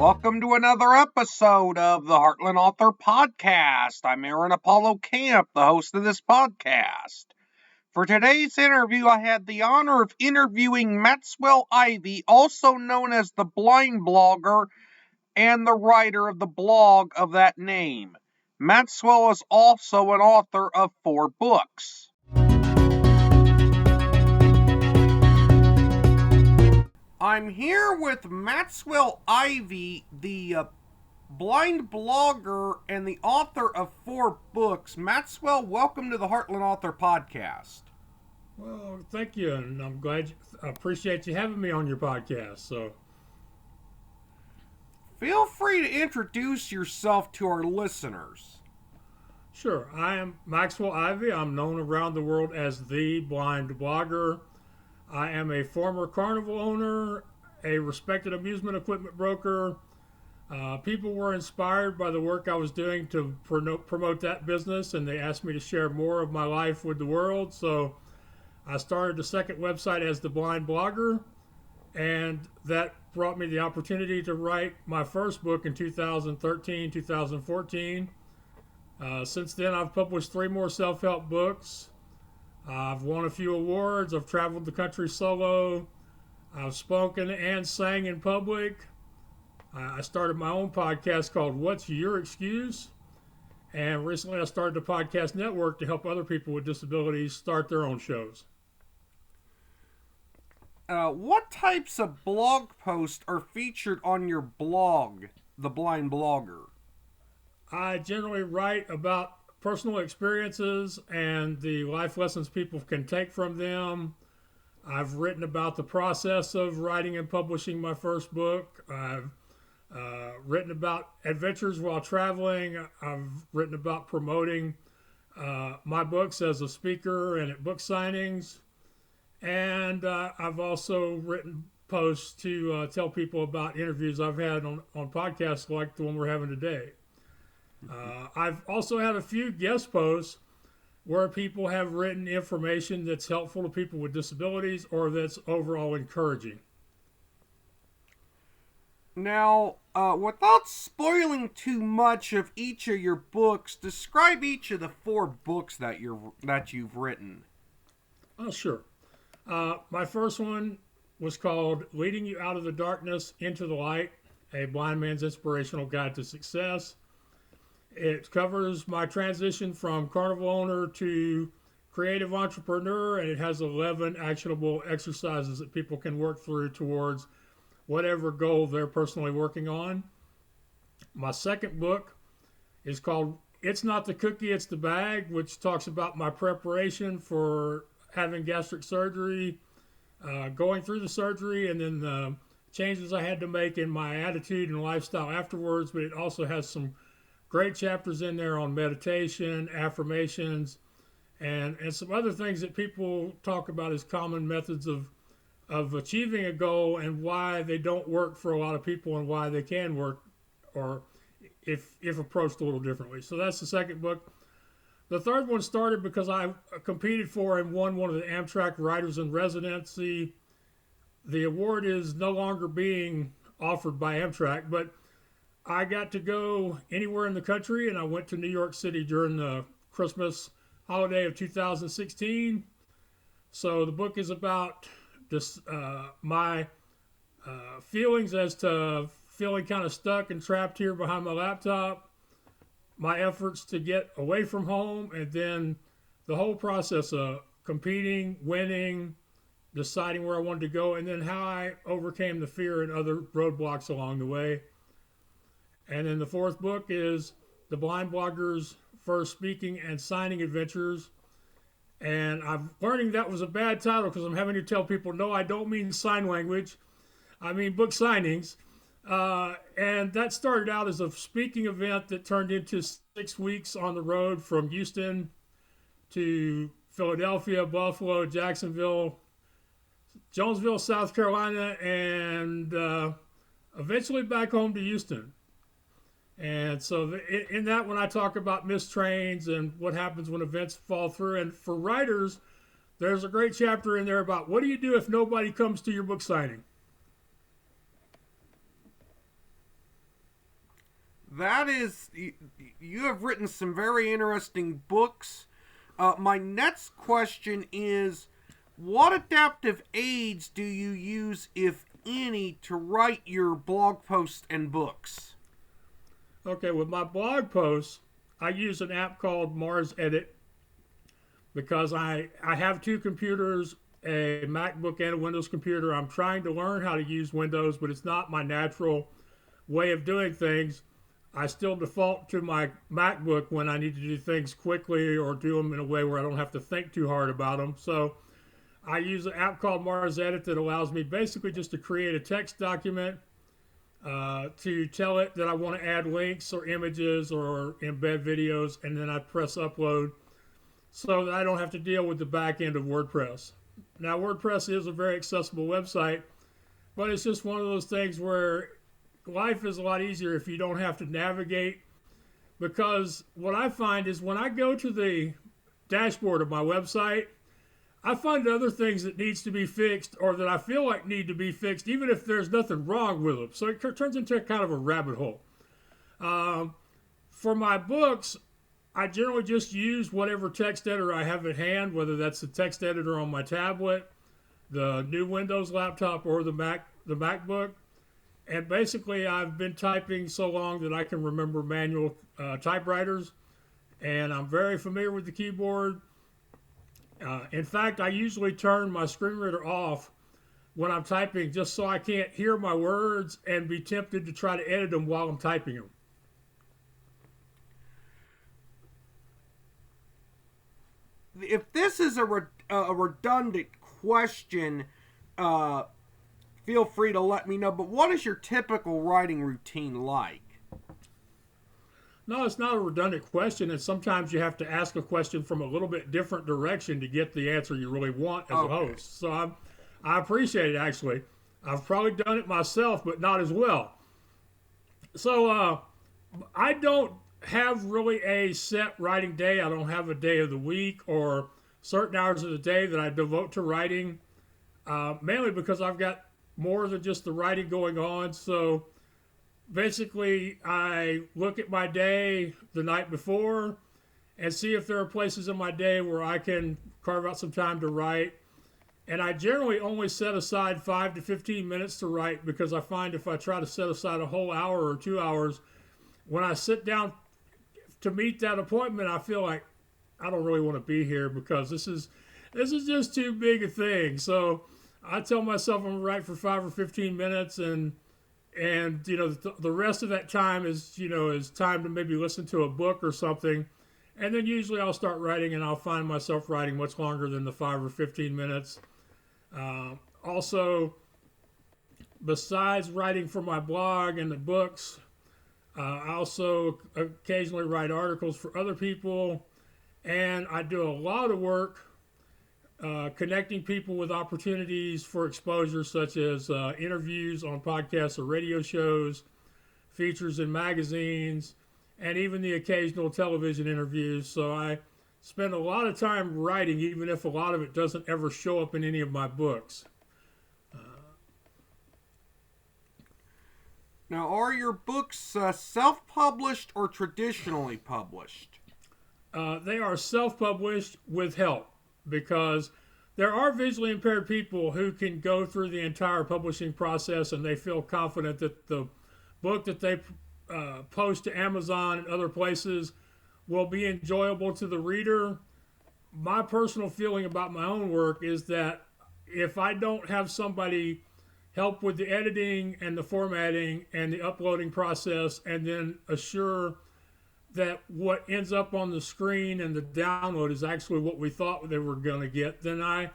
Welcome to another episode of the Heartland Author Podcast. I'm Aaron Apollo Camp, the host of this podcast. For today's interview, I had the honor of interviewing Maxwell Ivey, also known as the Blind Blogger and the writer of the blog of that name. Maxwell is also an author of 4 books. I'm here with Maxwell Ivey, the blind blogger and the author of 4 books. Maxwell, welcome to the Heartland Author Podcast. Well, thank you, and I appreciate you having me on your podcast. Feel free to introduce yourself to our listeners. Sure, I am Maxwell Ivey. I'm known around the world as the blind blogger. I am a former carnival owner, a respected amusement equipment broker. People were inspired by the work I was doing to promote that business, and they asked me to share more of my life with the world. So I started the second website as the Blind Blogger, and that brought me the opportunity to write my first book in 2013, 2014. Since then, I've published 3 more self-help books. I've won a few awards. I've traveled the country solo. I've spoken and sang in public. I started my own podcast called What's Your Excuse? And recently I started a podcast network to help other people with disabilities start their own shows. What types of blog posts are featured on your blog, The Blind Blogger? I generally write about personal experiences and the life lessons people can take from them. I've written about the process of writing and publishing my first book. I've written about adventures while traveling. I've written about promoting my books as a speaker and at book signings. And I've also written posts to tell people about interviews I've had on podcasts like the one we're having today. I've also had a few guest posts where people have written information that's helpful to people with disabilities or that's overall encouraging. Now, without spoiling too much of each of your books, describe each of the 4 books that you've written. Oh, sure. My first one was called Leading You Out of the Darkness into the Light, a Blind Man's Inspirational Guide to Success. It covers my transition from carnival owner to creative entrepreneur, and it has 11 actionable exercises that people can work through towards whatever goal they're personally working on. My second book is called It's Not the Cookie, It's the Bag, which talks about my preparation for having gastric surgery, going through the surgery, and then the changes I had to make in my attitude and lifestyle afterwards. But it also has some great chapters in there on meditation, affirmations, and some other things that people talk about as common methods of achieving a goal and why they don't work for a lot of people and why they can work, or if approached a little differently. So that's the second book. The third one started because I competed for and won one of the Amtrak Writers in Residency. The award is no longer being offered by Amtrak, but I got to go anywhere in the country, and I went to New York City during the Christmas holiday of 2016. So the book is about just my feelings as to feeling kind of stuck and trapped here behind my laptop, my efforts to get away from home, and then the whole process of competing, winning, deciding where I wanted to go, and then how I overcame the fear and other roadblocks along the way. And then the fourth book is The Blind Blogger's First Speaking and Signing Adventures. And I'm learning that was a bad title because I'm having to tell people, no, I don't mean sign language. I mean book signings. And that started out as a speaking event that turned into 6 weeks on the road from Houston to Philadelphia, Buffalo, Jacksonville, Jonesville, South Carolina, and eventually back home to Houston. And so in that one, I talk about missed trains and what happens when events fall through. And for writers, there's a great chapter in there about what do you do if nobody comes to your book signing? That is, you have written some very interesting books. My next question is, what adaptive aids do you use, if any, to write your blog posts and books? Okay, with my blog posts, I use an app called Mars Edit because I have two computers, a MacBook and a Windows computer. I'm trying to learn how to use Windows, but it's not my natural way of doing things. I still default to my MacBook when I need to do things quickly or do them in a way where I don't have to think too hard about them. So I use an app called Mars Edit that allows me basically just to create a text document, to tell it that I want to add links or images or embed videos, and then I press upload so that I don't have to deal with the back end of WordPress. Now, WordPress is a very accessible website, but it's just one of those things where life is a lot easier if you don't have to navigate, because what I find is when I go to the dashboard of my website, I find other things that needs to be fixed or that I feel like need to be fixed, even if there's nothing wrong with them. So it turns into kind of a rabbit hole. For my books, I generally just use whatever text editor I have at hand, whether that's the text editor on my tablet, the new Windows laptop, or the MacBook. And basically, I've been typing so long that I can remember manual typewriters, and I'm very familiar with the keyboard. In fact, I usually turn my screen reader off when I'm typing just so I can't hear my words and be tempted to try to edit them while I'm typing them. If this is a redundant question, feel free to let me know, but what is your typical writing routine like? No, it's not a redundant question, and sometimes you have to ask a question from a little bit different direction to get the answer you really want as a host. So I appreciate it, actually. I've probably done it myself, but not as well. So I don't have really a set writing day. I don't have a day of the week or certain hours of the day that I devote to writing, mainly because I've got more than just the writing going on. So basically, I look at my day the night before and see if there are places in my day where I can carve out some time to write. And I generally only set aside 5 to 15 minutes to write, because I find if I try to set aside a whole hour or 2 hours, when I sit down to meet that appointment, I feel like I don't really want to be here because this is just too big a thing. So I tell myself I'm going to write for 5 or 15 minutes, and the rest of that time is time to maybe listen to a book or something. And then usually I'll start writing, and I'll find myself writing much longer than the 5 or 15 minutes. Also, besides writing for my blog and the books, I also occasionally write articles for other people, and I do a lot of work connecting people with opportunities for exposure, such as interviews on podcasts or radio shows, features in magazines, and even the occasional television interviews. So I spend a lot of time writing, even if a lot of it doesn't ever show up in any of my books. Now, are your books self-published or traditionally published? They are self-published with help, because there are visually impaired people who can go through the entire publishing process and they feel confident that the book that they post to Amazon and other places will be enjoyable to the reader. My personal feeling about my own work is that if I don't have somebody help with the editing and the formatting and the uploading process, and then assure that what ends up on the screen and the download is actually what we thought they were going to get, then I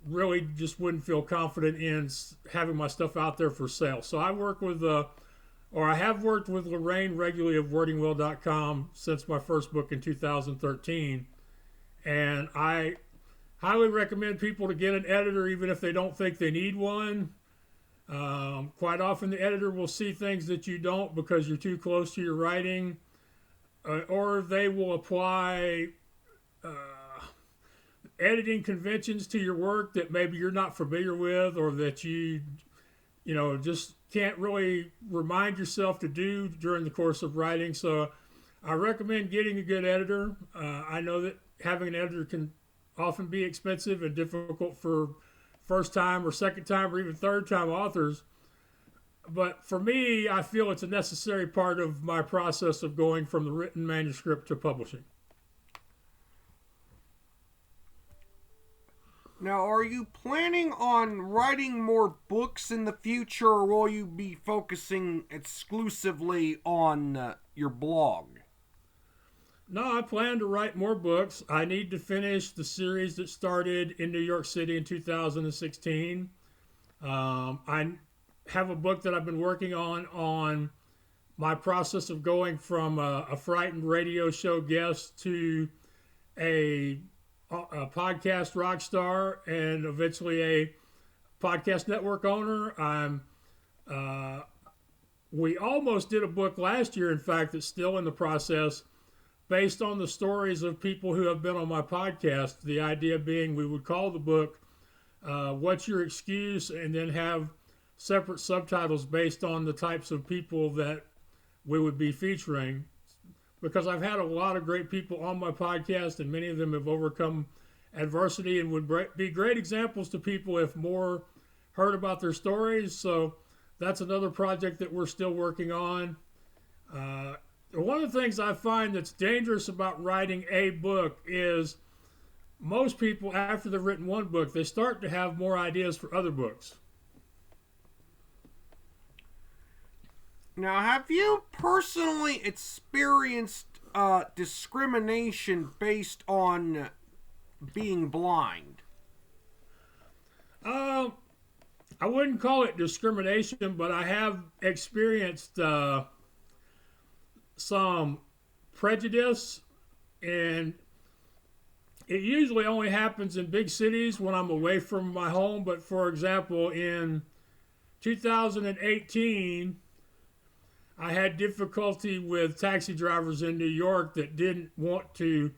really just wouldn't feel confident in having my stuff out there for sale. So I work with, I have worked with Lorraine regularly of wordingwell.com since my first book in 2013. And I highly recommend people to get an editor, even if they don't think they need one. Quite often the editor will see things that you don't because you're too close to your writing, or they will apply editing conventions to your work that maybe you're not familiar with, or that you just can't really remind yourself to do during the course of writing. So I recommend getting a good editor. I know that having an editor can often be expensive and difficult for first time or second time or even third time authors. But for me, I feel it's a necessary part of my process of going from the written manuscript to publishing. Now, are you planning on writing more books in the future, or will you be focusing exclusively on your blog? No, I plan to write more books. I need to finish the series that started in New York City in 2016. I have a book that I've been working on my process of going from a frightened radio show guest to a podcast rock star and eventually a podcast network owner. We almost did a book last year, in fact, that's still in the process, based on the stories of people who have been on my podcast. The idea being we would call the book What's Your Excuse, and then have separate subtitles based on the types of people that we would be featuring. Because I've had a lot of great people on my podcast, and many of them have overcome adversity and would be great examples to people if more heard about their stories. So that's another project that we're still working on. One of the things I find that's dangerous about writing a book is most people, after they've written one book, they start to have more ideas for other books. Now, have you personally experienced discrimination based on being blind? I wouldn't call it discrimination, but I have experienced some prejudice, and it usually only happens in big cities when I'm away from my home. But for example, in 2018, I had difficulty with taxi drivers in New York that didn't want to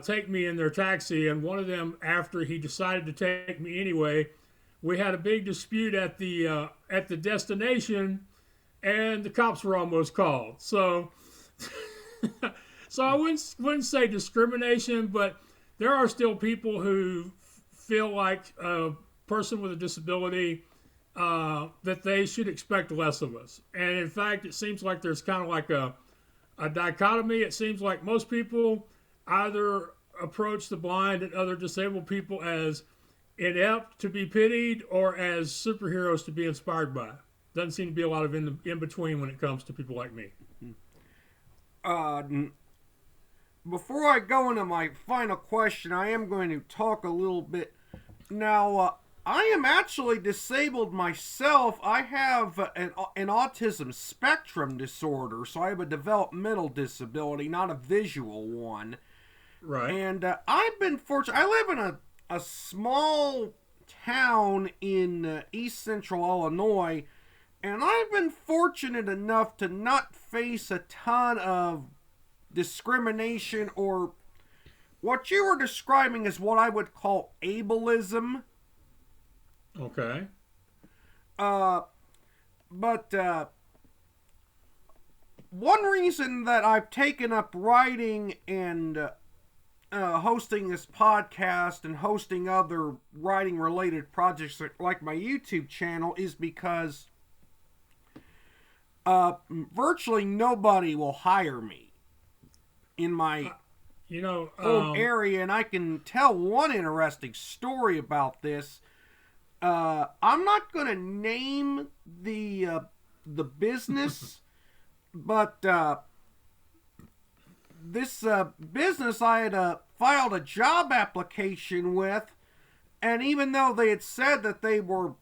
take me in their taxi, and one of them, after he decided to take me anyway, we had a big dispute at the destination, and the cops were almost called. So, I wouldn't say discrimination, but there are still people who feel like a person with a disability that they should expect less of us. And in fact, it seems like there's kind of like a dichotomy. It seems like most people either approach the blind and other disabled people as inept to be pitied or as superheroes to be inspired by. Doesn't seem to be a lot of in between when it comes to people like me. Before I go into my final question, I am going to talk a little bit. Now, I am actually disabled myself. I have an autism spectrum disorder, so I have a developmental disability, not a visual one. Right. And I've been fortunate. I live in a small town in east central Illinois, and I've been fortunate enough to not face a ton of discrimination or what you were describing as what I would call ableism. Okay. But one reason that I've taken up writing and hosting this podcast and hosting other writing related projects like my YouTube channel is because virtually nobody will hire me in my home area, and I can tell one interesting story about this. I'm not going to name the business, but this business I had filed a job application with, and even though they had said that they were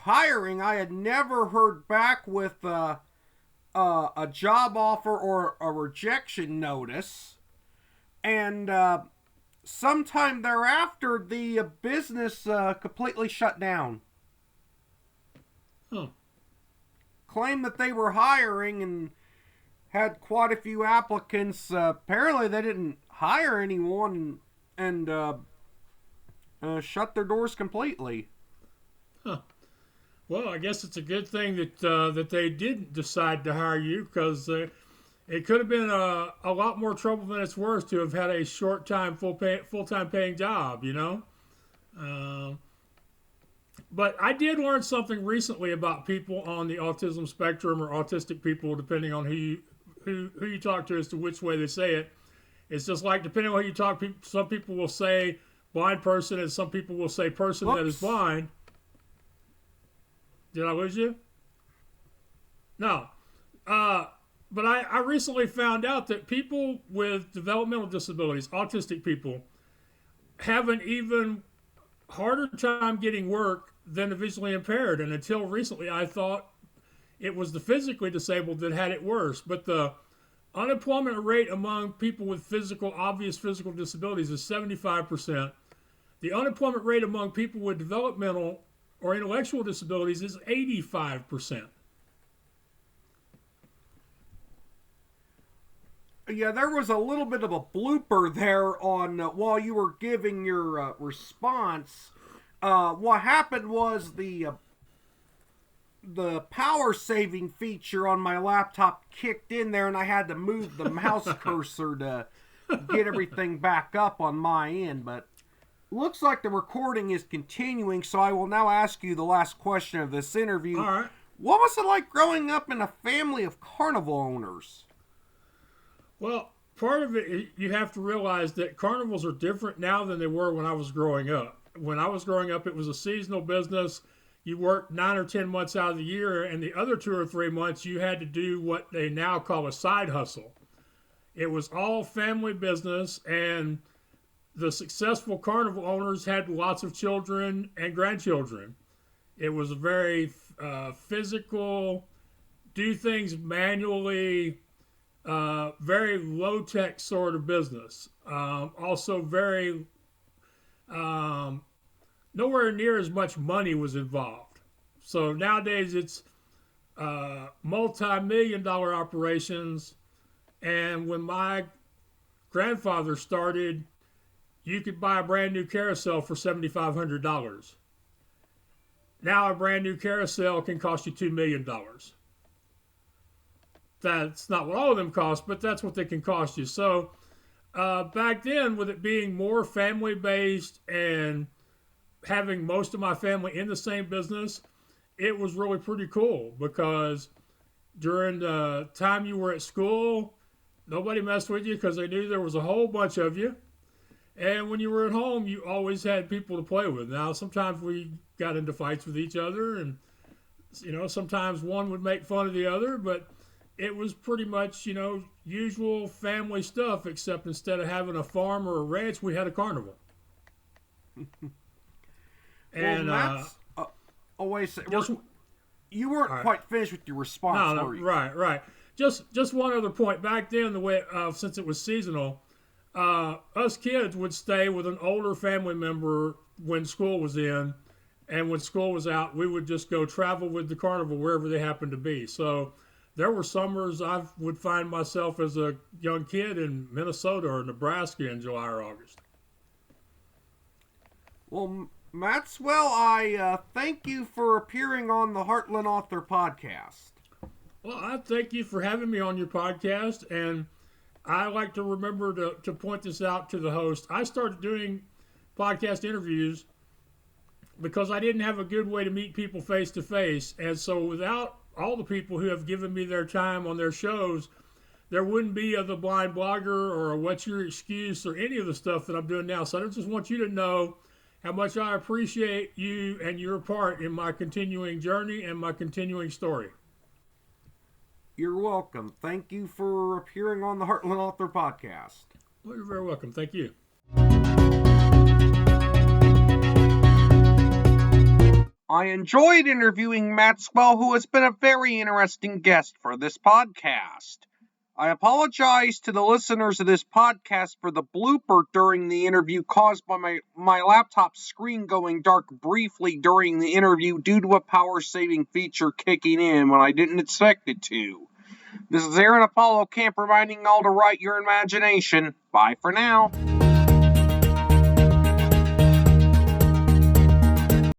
hiring, I had never heard back with a job offer or a rejection notice. And sometime thereafter, the business completely shut down. Huh. Claimed that they were hiring and had quite a few applicants. Apparently, they didn't hire anyone and shut their doors completely. Huh. Well, I guess it's a good thing that they didn't decide to hire you, because it could have been a lot more trouble than it's worth to have had a short-time, full-time paying job, you know? But I did learn something recently about people on the autism spectrum, or autistic people, depending on who you talk to as to which way they say it. It's just like, depending on who you talk, some people will say blind person, and some people will say person that is blind. Did I lose you? No. But I recently found out that people with developmental disabilities, autistic people, have an even harder time getting work than the visually impaired. And until recently, I thought it was the physically disabled that had it worse. But the unemployment rate among people with obvious physical disabilities is 75%. The unemployment rate among people with developmental or intellectual disabilities is 85%. Yeah, there was a little bit of a blooper there on while you were giving your response. What happened was the power saving feature on my laptop kicked in there, and I had to move the mouse cursor to get everything back up on my end. But looks like the recording is continuing, so I will now ask you the last question of this interview. All right. What was it like growing up in a family of carnival owners? Well, part of it, you have to realize that carnivals are different now than they were when I was growing up. When I was growing up, it was a seasonal business. You worked 9 or 10 months out of the year, and the other 2 or 3 months you had to do what they now call a side hustle. It was all family business, and the successful carnival owners had lots of children and grandchildren. It was a very physical, do things manually, very low-tech sort of business. Also very, nowhere near as much money was involved. So nowadays it's multi-million-dollar operations. And when my grandfather started, you could buy a brand new carousel for $7,500. Now a brand new carousel can cost you $2 million. That's not what all of them cost, but that's what they can cost you. So back then, with it being more family-based and having most of my family in the same business, it was really pretty cool, because during the time you were at school, nobody messed with you because they knew there was a whole bunch of you. And when you were at home, you always had people to play with. Now, sometimes we got into fights with each other, and sometimes one would make fun of the other, but it was pretty much, usual family stuff, except instead of having a farm or a ranch, we had a carnival. And that's always you weren't quite finished with your response, were you? Right. Just one other point. Back then, the way since it was seasonal, us kids would stay with an older family member when school was in, and when school was out, we would just go travel with the carnival wherever they happened to be. So there were summers I would find myself as a young kid in Minnesota or Nebraska in July or August. Well, Maxwell, I thank you for appearing on the Heartland Author Podcast. Well, I thank you for having me on your podcast, and I like to remember to point this out to the host. I started doing podcast interviews because I didn't have a good way to meet people face to face, and so without all the people who have given me their time on their shows, there wouldn't be a The Blind Blogger or a What's Your Excuse or any of the stuff that I'm doing now. So I just want you to know how much I appreciate you and your part in my continuing journey and my continuing story. You're welcome. Thank you for appearing on the Heartland Author Podcast. Well, you're very welcome. Thank you. I enjoyed interviewing Maxwell, who has been a very interesting guest for this podcast. I apologize to the listeners of this podcast for the blooper during the interview caused by my laptop screen going dark briefly during the interview due to a power-saving feature kicking in when I didn't expect it to. This is Aaron Apollo Camp reminding all to write your imagination. Bye for now.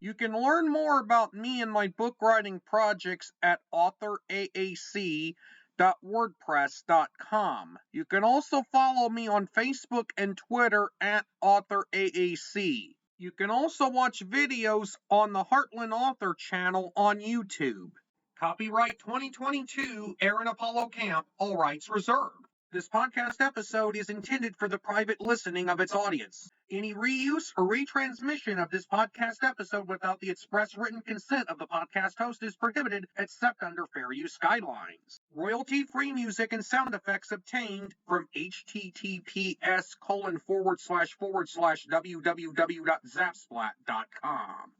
You You can learn more about me and my book writing projects at authoraac.wordpress.com. You can also follow me on Facebook and Twitter at authoraac. You can also watch videos on the Heartland Author channel on YouTube. Copyright 2022, Aaron Apollo Camp, all rights reserved. This podcast episode is intended for the private listening of its audience. Any reuse or retransmission of this podcast episode without the express written consent of the podcast host is prohibited except under fair use guidelines. Royalty-free music and sound effects obtained from https://www.zapsplat.com.